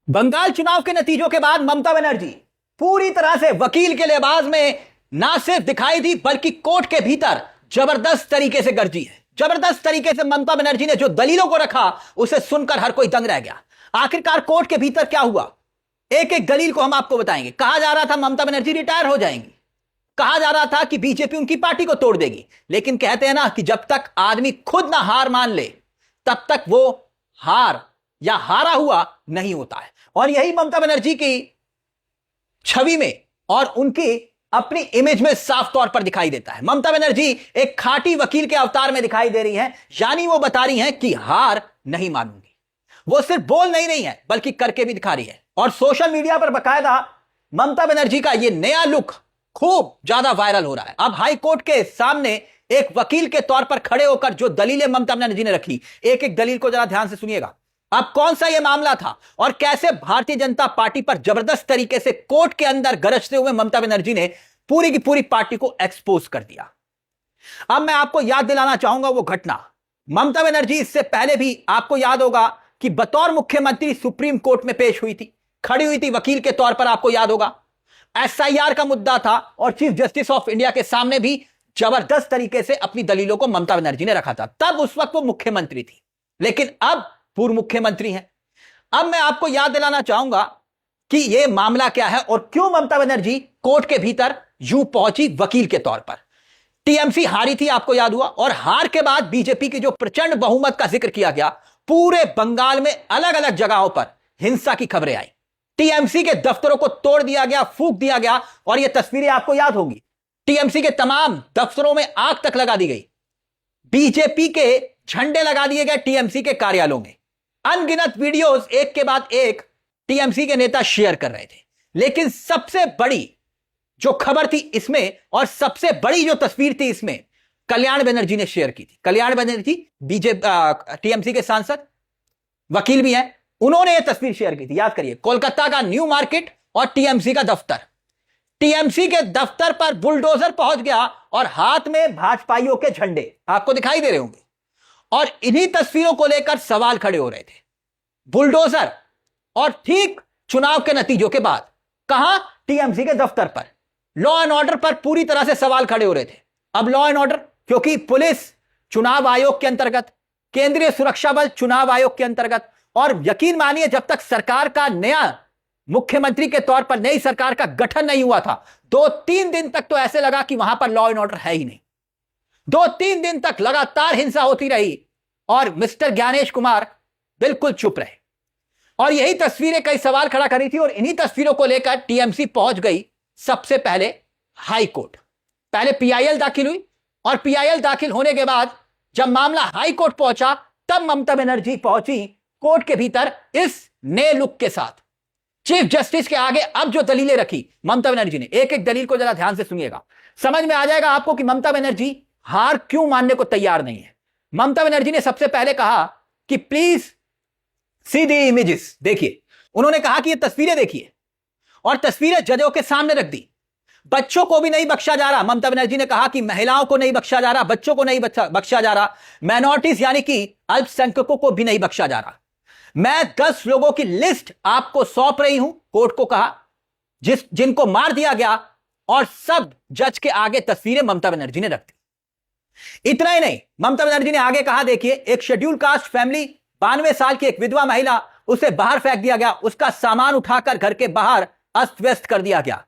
बंगाल चुनाव के नतीजों के बाद ममता बनर्जी पूरी तरह से वकील के लिबास में ना सिर्फ दिखाई दी बल्कि कोर्ट के भीतर जबरदस्त तरीके से गरजी है। जबरदस्त तरीके से ममता बनर्जी ने जो दलीलों को रखा उसे सुनकर हर कोई दंग रह गया। आखिरकार कोर्ट के भीतर क्या हुआ, एक एक दलील को हम आपको बताएंगे। कहा जा रहा था ममता बनर्जी रिटायर हो जाएंगी, कहा जा रहा था कि बीजेपी उनकी पार्टी को तोड़ देगी, लेकिन कहते हैं ना कि जब तक आदमी खुद ना हार मान ले तब तक वो हार या हारा हुआ नहीं होता है। और यही ममता बनर्जी की छवि में और उनकी अपनी इमेज में साफ तौर पर दिखाई देता है। ममता बनर्जी एक खाटी वकील के अवतार में दिखाई दे रही हैं, यानी वो बता रही हैं कि हार नहीं मानूंगी। वो सिर्फ बोल नहीं रही है बल्कि करके भी दिखा रही है। और सोशल मीडिया पर बकायदा ममता बनर्जी का यह नया लुक खूब ज्यादा वायरल हो रहा है। अब हाई कोर्ट के सामने एक वकील के तौर पर खड़े होकर जो दलीलें ममता बनर्जी ने रखी, एक एक दलील को जरा ध्यान से सुनिएगा। अब कौन सा यह मामला था और कैसे भारतीय जनता पार्टी पर जबरदस्त तरीके से कोर्ट के अंदर गरजते हुए ममता बनर्जी ने पूरी की पूरी पार्टी को एक्सपोज कर दिया। अब मैं आपको याद दिलाना चाहूंगा वो घटना। ममता बनर्जी इससे पहले भी आपको याद होगा कि बतौर मुख्यमंत्री सुप्रीम कोर्ट में पेश हुई थी, खड़ी हुई थी वकील के तौर पर। आपको याद होगा एसआईआर का मुद्दा था और चीफ जस्टिस ऑफ इंडिया के सामने भी जबरदस्त तरीके से अपनी दलीलों को ममता बनर्जी ने रखा था। तब उस वक्त वो मुख्यमंत्री थी, लेकिन अब पूर्व मुख्यमंत्री हैं। अब मैं आपको याद दिलाना चाहूंगा कि यह मामला क्या है और क्यों ममता बनर्जी कोर्ट के भीतर यूं पहुंची वकील के तौर पर। टीएमसी हारी थी, आपको याद हुआ, और हार के बाद बीजेपी की जो प्रचंड बहुमत का जिक्र किया गया, पूरे बंगाल में अलग अलग जगहों पर हिंसा की खबरें आई। टीएमसी के दफ्तरों को तोड़ दिया गया, फूंक दिया गया, और यह तस्वीरें आपको याद होंगी। टीएमसी के तमाम दफ्तरों में आग तक लगा दी गई, बीजेपी के झंडे लगा दिए गए टीएमसी के कार्यालयों में। अनगिनत वीडियोस एक के बाद एक टीएमसी के नेता शेयर कर रहे थे। लेकिन सबसे बड़ी जो खबर थी इसमें और सबसे बड़ी जो तस्वीर थी इसमें कल्याण बनर्जी ने शेयर की थी। कल्याण बनर्जी टीएमसी के सांसद, वकील भी हैं, उन्होंने यह तस्वीर शेयर की थी। याद करिए, कोलकाता का न्यू मार्केट और टीएमसी का दफ्तर। टीएमसी के दफ्तर पर बुलडोजर पहुंच गया और हाथ में भाजपाइयों के झंडे आपको दिखाई दे रहे होंगे, और इन्हीं तस्वीरों को लेकर सवाल खड़े हो रहे थे। बुलडोजर और ठीक चुनाव के नतीजों के बाद कहां, टीएमसी के दफ्तर पर लॉ एंड ऑर्डर पर पूरी तरह से सवाल खड़े हो रहे थे। अब लॉ एंड ऑर्डर, क्योंकि पुलिस चुनाव आयोग के अंतर्गत, केंद्रीय सुरक्षा बल चुनाव आयोग के अंतर्गत, और यकीन मानिए जब तक सरकार का नया मुख्यमंत्री के तौर पर नई सरकार का गठन नहीं हुआ था, 2-3 दिन तक तो ऐसे लगा कि वहां पर लॉ एंड ऑर्डर है ही नहीं। 2-3 दिन तक लगातार हिंसा होती रही और मिस्टर ज्ञानेश कुमार बिल्कुल चुप रहे। और यही तस्वीरें कई सवाल खड़ा करी थी, और इन्हीं तस्वीरों को लेकर टीएमसी पहुंच गई सबसे पहले हाई कोर्ट। पहले पीआईएल दाखिल हुई, और पीआईएल दाखिल होने के बाद जब मामला हाई कोर्ट पहुंचा तब ममता बनर्जी पहुंची कोर्ट के भीतर इस नए लुक के साथ। चीफ जस्टिस के आगे अब जो दलीलें रखी ममता बनर्जी ने, एक एक दलील को जरा ध्यान से सुनिएगा, समझ में आ जाएगा आपको कि ममता बनर्जी हार क्यों मानने को तैयार नहीं है। ममता बनर्जी ने सबसे पहले कहा कि प्लीज सी दी इमेजेस, देखिए। उन्होंने कहा कि ये तस्वीरें देखिए, और तस्वीरें जजों के सामने रख दी। बच्चों को भी नहीं बख्शा जा रहा। ममता बनर्जी ने कहा कि महिलाओं को नहीं बख्शा जा रहा, बच्चों को नहीं बख्शा जा रहा, माइनॉरिटीज यानी कि अल्पसंख्यकों को भी नहीं बख्शा जा रहा। मैं 10 लोगों की लिस्ट आपको सौंप रही हूं, कोर्ट को कहा, जिनको मार दिया गया, और सब जज के आगे तस्वीरें ममता बनर्जी ने रख दी। इतना ही नहीं, ममता बनर्जी ने आगे कहा, देखिए, एक शेड्यूल कास्ट फैमिली, 92 साल की एक विधवा महिला, उसे बाहर फेंक दिया गया, उसका सामान उठाकर घर के बाहर अस्त व्यस्त कर दिया गया।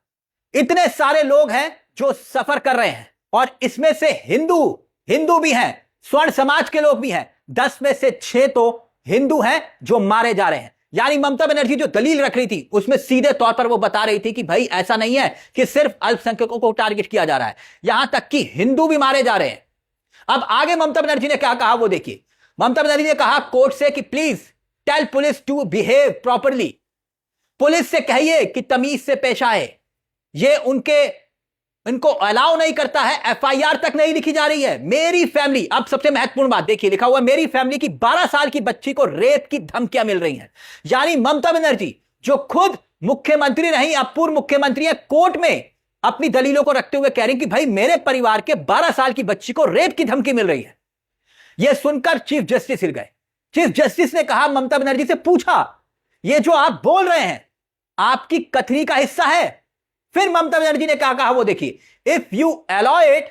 इतने सारे लोग हैं जो सफर कर रहे हैं, और इसमें से हिंदू भी हैं, स्वर्ण समाज के लोग भी हैं। 10 में से 6 तो हिंदू हैं जो मारे जा रहे हैं। यानी ममता बनर्जी जो दलील रख रही थी उसमें सीधे तौर पर वो बता रही थी कि भाई ऐसा नहीं है कि सिर्फ अल्पसंख्यकों को टारगेट किया जा रहा है, यहां तक कि हिंदू भी मारे जा रहे हैं। अब आगे ममता बनर्जी ने क्या कहा वो देखिए। ममता बनर्जी ने कहा कोर्ट से कि please tell police to behave properly, police से कहिए कि तमीज से पेश आए। ये इनको अलाउ नहीं करता है, एफआईआर तक नहीं लिखी जा रही है। मेरी फैमिली, अब सबसे महत्वपूर्ण बात देखिए, लिखा हुआ मेरी फैमिली की 12 साल की बच्ची को रेप की धमकियां मिल रही हैं। यानी ममता बनर्जी जो खुद मुख्यमंत्री नहीं, अब पूर्व मुख्यमंत्री है, कोर्ट में अपनी दलीलों को रखते हुए कह रही कि भाई मेरे परिवार के 12 साल की बच्ची को रेप की धमकी मिल रही है। यह सुनकर चीफ जस्टिस हिल गए। चीफ जस्टिस ने कहा, ममता बनर्जी से पूछा ये जो आप बोल रहे हैं आपकी कथनी का हिस्सा है। फिर ममता बनर्जी ने क्या कहा वो देखिए, if you allow it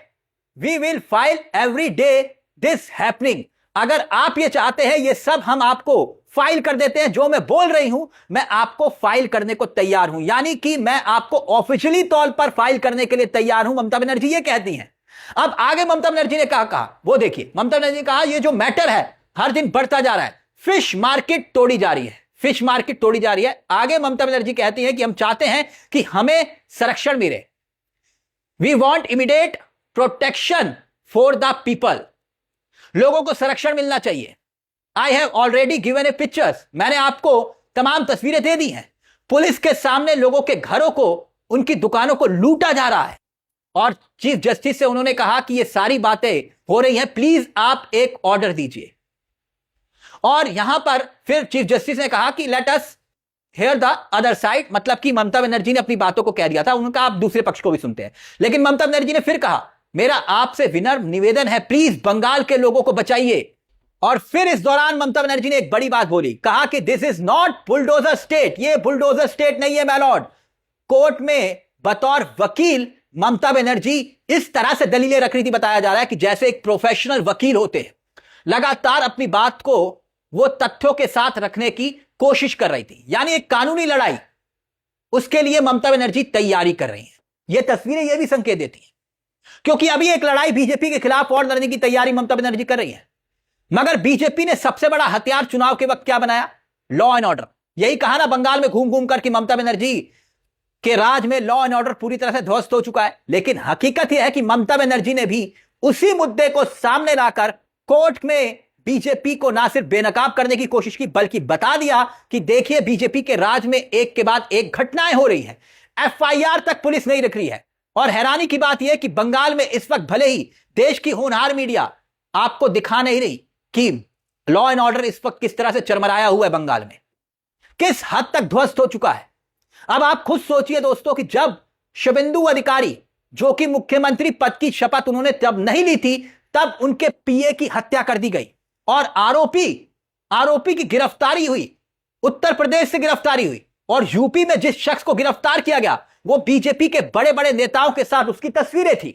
we will file every day this happening. अगर आप ये चाहते हैं ये सब हम आपको फाइल कर देते हैं, जो मैं बोल रही हूं मैं आपको फाइल करने को तैयार हूं, यानी कि मैं आपको ऑफिशियली तौर पर फाइल करने के लिए तैयार हूं, ममता बनर्जी ये कहती हैं। अब आगे ममता बनर्जी ने क्या कहा वो देखिए, ममता बनर्जी ने कहा ये जो मैटर है हर दिन बढ़ता जा रहा है, फिश मार्केट तोड़ी जा रही है, फिश मार्केट तोड़ी जा रही है। आगे ममता बनर्जी कहती हैं कि हम चाहते हैं कि हमें संरक्षण मिले, we want immediate protection for the people, लोगों को संरक्षण मिलना चाहिए। I have already given a pictures, मैंने आपको तमाम तस्वीरें दे दी हैं। पुलिस के सामने लोगों के घरों को, उनकी दुकानों को लूटा जा रहा है, और चीफ जस्टिस से उन्होंने कहा कि ये सारी बातें हो रही हैं, प्लीज आप एक ऑर्डर दीजिए। और यहां पर फिर चीफ जस्टिस ने कहा कि let us here the other side, मतलब कि ममता बनर्जी ने अपनी बातों को कह दिया था, उनका आप दूसरे पक्ष को भी सुनते हैं। लेकिन ममता बनर्जी ने फिर कहा मेरा आपसे विनम्र निवेदन है, प्लीज बंगाल के लोगों को बचाइए। और फिर इस दौरान ममता बनर्जी ने एक बड़ी बात बोली, कहा कि this is not bulldozer state, ये बुलडोजर स्टेट नहीं है माय लॉर्ड। कोर्ट में बतौर वकील ममता बनर्जी इस तरह से दलीलें रख रही थी, बताया जा रहा है कि जैसे एक प्रोफेशनल वकील होते हैं, लगातार अपनी बात को वो तथ्यों के साथ रखने की कोशिश कर रही थी, यानी एक कानूनी लड़ाई, उसके लिए ममता बनर्जी तैयारी कर रही है। ये तस्वीरें ये भी संकेत देती हैं, क्योंकि अभी एक लड़ाई बीजेपी के खिलाफ और लड़ने की तैयारी ममता बनर्जी कर रही है, मगर बीजेपी ने सबसे बड़ा हथियार चुनाव के वक्त क्या बनाया, लॉ एंड ऑर्डर। यही कहा ना बंगाल में घूम घूम कर कि ममता बनर्जी के राज में लॉ एंड ऑर्डर पूरी तरह से ध्वस्त हो चुका है। लेकिन हकीकत यह है कि ममता बनर्जी ने भी उसी मुद्दे को सामने लाकर कोर्ट में बीजेपी को ना सिर्फ बेनकाब करने की कोशिश की, बल्कि बता दिया कि देखिए बीजेपी के राज में एक के बाद एक घटनाएं हो रही हैं, एफआईआर तक पुलिस नहीं रख रही है। और हैरानी की बात यह कि बंगाल में इस वक्त भले ही देश की होनहार मीडिया आपको दिखा नहीं रही कि लॉ एंड ऑर्डर इस वक्त किस तरह से चरमराया हुआ है, बंगाल में किस हद तक ध्वस्त हो चुका है। अब आप खुद सोचिए दोस्तों कि जब शुभेंदु अधिकारी, जो कि मुख्यमंत्री पद की शपथ उन्होंने जब नहीं ली थी, तब उनके पीए की हत्या कर दी गई और आरोपी की गिरफ्तारी हुई, उत्तर प्रदेश से गिरफ्तारी हुई, और यूपी में जिस शख्स को गिरफ्तार किया गया वो बीजेपी के बड़े बड़े नेताओं के साथ उसकी तस्वीरें थी।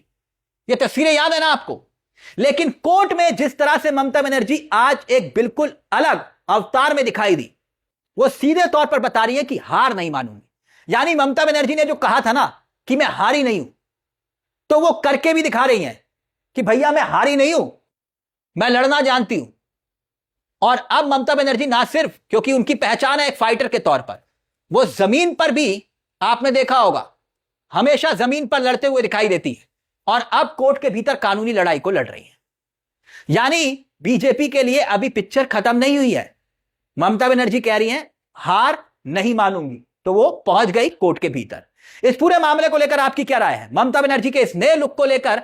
ये तस्वीरें याद है ना आपको। लेकिन कोर्ट में जिस तरह से ममता बनर्जी आज एक बिल्कुल अलग अवतार में दिखाई दी, वो सीधे तौर पर बता रही है कि हार नहीं मानूंगी। यानी ममता बनर्जी ने जो कहा था ना कि मैं हारी नहीं हूं, तो वो करके भी दिखा रही हैं कि भैया मैं हारी नहीं हूं, मैं लड़ना जानती हूं। और अब ममता बनर्जी ना सिर्फ, क्योंकि उनकी पहचान है एक फाइटर के तौर पर, वो जमीन पर भी आपने देखा होगा हमेशा जमीन पर लड़ते हुए दिखाई देती है, और अब कोर्ट के भीतर कानूनी लड़ाई को लड़ रही है। यानी बीजेपी के लिए अभी पिक्चर खत्म नहीं हुई है। ममता बनर्जी कह रही हैं हार नहीं मानूंगी, तो वो पहुंच गई कोर्ट के भीतर। इस पूरे मामले को लेकर आपकी क्या राय है? ममता बनर्जी के इस नए लुक को लेकर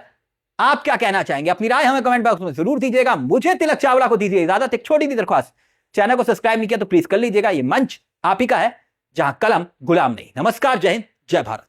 आप क्या कहना चाहेंगे? अपनी राय हमें कमेंट बॉक्स में जरूर दीजिएगा। मुझे तिलक चावला को दीजिए इजाजत। एक छोटी सी दरख्वास्त, चैनल को सब्सक्राइब नहीं किया तो प्लीज कर लीजिएगा। ये मंच आप ही का है जहां कलम गुलाम नहीं। नमस्कार, जय हिंद, जय भारत।